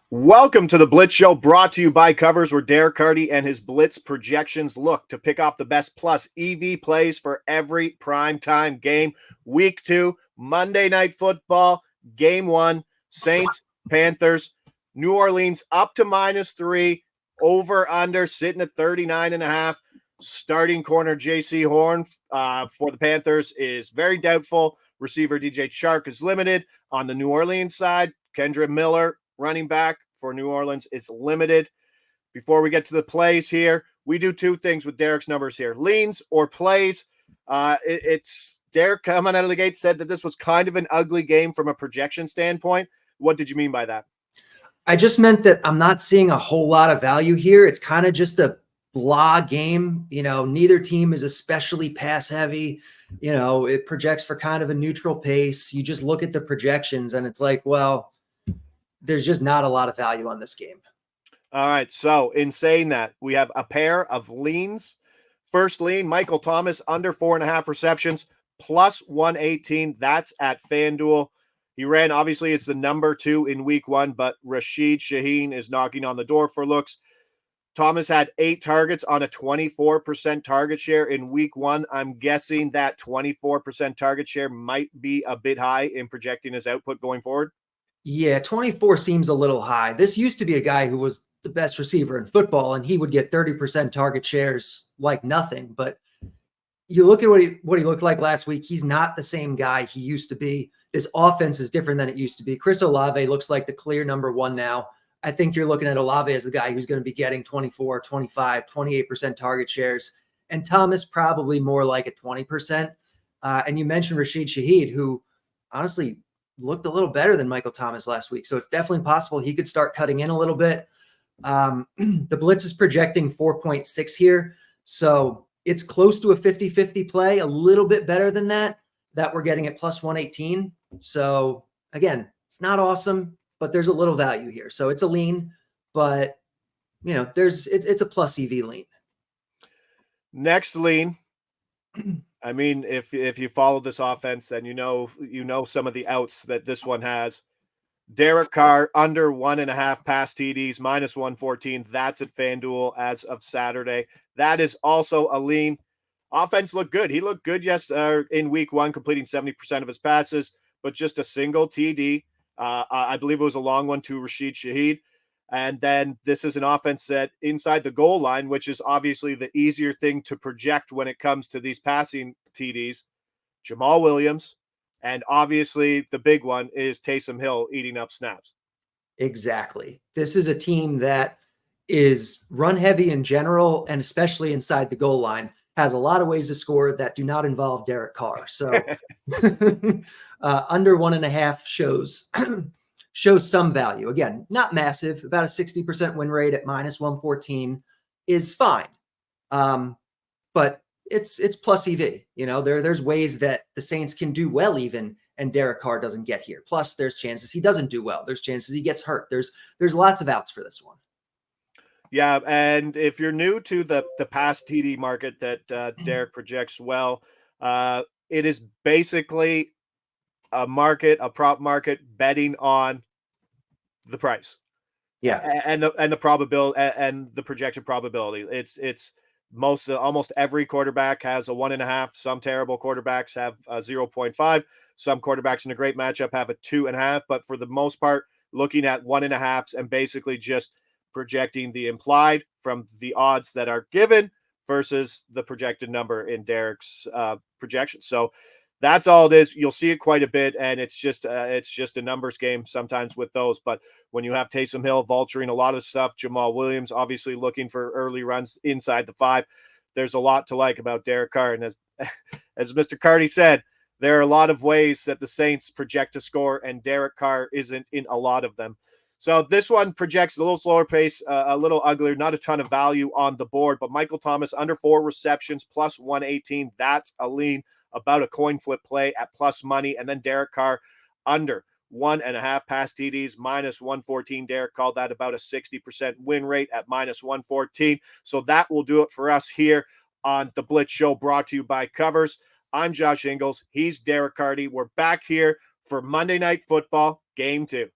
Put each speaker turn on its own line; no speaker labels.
Welcome to the Blitz Show, brought to you by Covers, where Derek Carty and his Blitz projections look to pick off the best plus EV plays for every primetime game. Week 2, Monday Night Football, Game 1, Saints, Panthers, New Orleans up to -3, over under sitting at 39.5. Starting corner J.C. Horn for the Panthers is very doubtful. Receiver DJ Chark is limited. On the New Orleans side, Kendra Miller, running back for New Orleans, is limited. Before we get to the plays here, we do two things with Derek's numbers here: leans or plays. It's Derek coming out of the gate said that this was kind of an ugly game from a projection standpoint. What did you mean by that?
I just meant that I'm not seeing a whole lot of value here. It's kind of just a blah game. Neither team is especially pass heavy. It projects for kind of a neutral pace. You just look at the projections and it's like, well, there's just not a lot of value on this game.
All right. So in saying that, we have a pair of leans. First lean, Michael Thomas under 4.5 receptions, plus 118. That's at FanDuel. He ran, obviously, it's the number 2 in week 1, but Rashid Shaheen is knocking on the door for looks. Thomas had 8 targets on a 24% target share in week 1. I'm guessing that 24% target share might be a bit high in projecting his output going forward.
Yeah, 24 seems a little high. This used to be a guy who was the best receiver in football, and he would get 30% target shares like nothing. But you look at what he looked like last week. He's not the same guy he used to be. This offense is different than it used to be. Chris Olave looks like the clear number 1 now. I think you're looking at Olave as the guy who's going to be getting 24, 25, 28% target shares, and Thomas probably more like a 20%. And you mentioned Rashid Shaheed, who honestly looked a little better than Michael Thomas last week. So it's definitely possible he could start cutting in a little bit. The Blitz is projecting 4.6 here. So it's close to a 50-50 play, a little bit better than that we're getting at plus 118. So again, it's not awesome, but there's a little value here. So it's a lean, but it's a plus EV lean.
Next lean. I mean, if you follow this offense, then you know some of the outs that this one has. Derek Carr under 1.5 pass TDs, minus 114. That's at FanDuel as of Saturday. That is also a lean. Offense looked good. He looked good in week 1, completing 70% of his passes, but just a single TD. I believe it was a long one to Rashid Shaheed. And then this is an offense that inside the goal line, which is obviously the easier thing to project when it comes to these passing TDs, Jamal Williams, and obviously the big one is Taysom Hill eating up snaps.
Exactly. This is a team that is run heavy in general, and especially inside the goal line, has a lot of ways to score that do not involve Derek Carr. So under 1.5 shows some value. Again, not massive. About a 60% win rate at minus 114 is fine. But it's plus EV. There's ways that the Saints can do well even, and Derek Carr doesn't get here. Plus, there's chances he doesn't do well. There's chances he gets hurt. There's lots of outs for this one.
Yeah, and if you're new to the pass TD market that Derek projects well, it is basically a prop market betting on the price.
Yeah,
and the probability and the projected probability. It's almost every quarterback has a 1.5. Some terrible quarterbacks have a 0.5. Some quarterbacks in a great matchup have a 2.5. But for the most part, looking at 1.5s and basically just projecting the implied from the odds that are given versus the projected number in Derek's projection. So that's all it is. You'll see it quite a bit, and it's just a numbers game sometimes with those. But when you have Taysom Hill vulturing a lot of stuff, Jamal Williams obviously looking for early runs inside the 5, there's a lot to like about Derek Carr. And as Mr. Carty said, there are a lot of ways that the Saints project to score, and Derek Carr isn't in a lot of them. So this one projects a little slower pace, a little uglier, not a ton of value on the board. But Michael Thomas under 4 receptions, plus 118. That's a lean, about a coin flip play at plus money. And then Derek Carr under 1.5 pass TDs, minus 114. Derek called that about a 60% win rate at minus 114. So that will do it for us here on the Blitz Show, brought to you by Covers. I'm Josh Ingles. He's Derek Carty. We're back here for Monday Night Football, Game 2.